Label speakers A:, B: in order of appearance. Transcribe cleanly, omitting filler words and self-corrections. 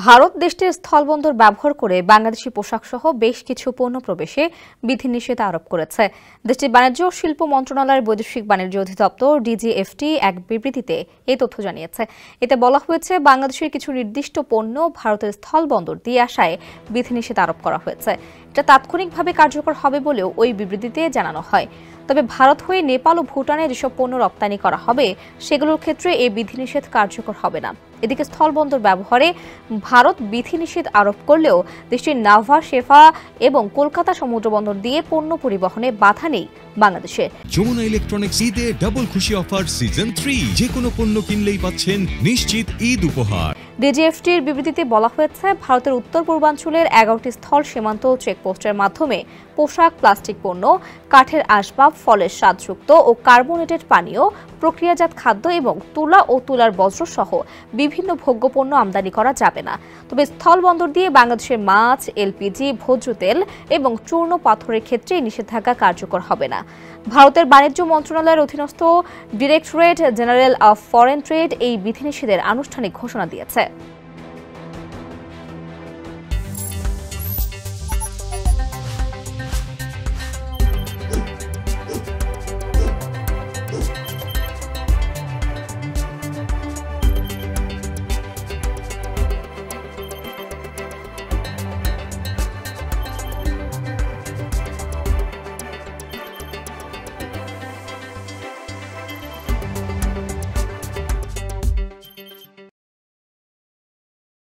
A: ভারত দেশটির স্থলবন্দর ব্যবহার করে বাংলাদেশি পোশাক সহ বেশ কিছু পণ্য প্রবেশে বিধিনিষেধ আরোপ করেছে। দেশটির বাণিজ্য ও শিল্প মন্ত্রণালয়ের বৈদেশিক বাণিজ্য অধিদপ্তর ডিজিএফটি এক বিবৃতিতে এই তথ্য জানিয়েছে। এতে বলা হয়েছে, বাংলাদেশের কিছু নির্দিষ্ট পণ্য ভারতের স্থলবন্দর দিয়ে আসায় বিধিনিষেধ আরোপ করা হয়েছে। এটা তাৎক্ষণিকভাবে কার্যকর হবে বলেও ওই বিবৃতিতে জানানো হয়। তবে ভারত হয়ে নেপাল ও ভুটানে যেসব পণ্য রপ্তানি করা হবে সেগুলোর ক্ষেত্রে এই বিধিনিষেধ কার্যকর হবে না। এদিকে স্থলবন্দর ব্যবহারে ভারত বিধিনিষেধ আরোপ করলেও দেশটির নাভা, শেফা এবং কলকাতা সমুদ্রবন্দর দিয়ে পণ্য পরিবহনে বাধা নেই বাংলাদেশে।
B: যমুনা ইলেকট্রনিক্স ঈদে ডাবল খুশি অফার সিজন 3, যে কোনো পণ্য কিনলেই পাচ্ছেন নিশ্চিত ঈদ উপহার।
A: ডিজিএফটির বিবৃতিতে বলা হয়েছে, ভারতের উত্তর পূর্বাঞ্চলের 11টি স্থল সীমান্ত চেকপোস্টের মাধ্যমে পোশাক, প্লাস্টিক পণ্য, কাঠের আসবাব, ফলের স্বাদযুক্ত ও কার্বোনেটেড পানীয়, প্রক্রিয়াজাত খাদ্য এবং তুলা ও তুলার বজ্র সহ বিভিন্ন ভোগ্যপণ্য আমদানি করা যাবে না। তবে স্থলবন্দর দিয়ে বাংলাদেশের মাছ, এলপিজি, ভোজ্য তেল এবং চূর্ণ পাথরের ক্ষেত্রে নিষেধাজ্ঞা কার্যকর হবে না। ভারতের বাণিজ্য মন্ত্রণালয়ের অধীনস্থ directorate general of foreign trade এই বিধিনিষেধের আনুষ্ঠানিক ঘোষণা দিয়েছে।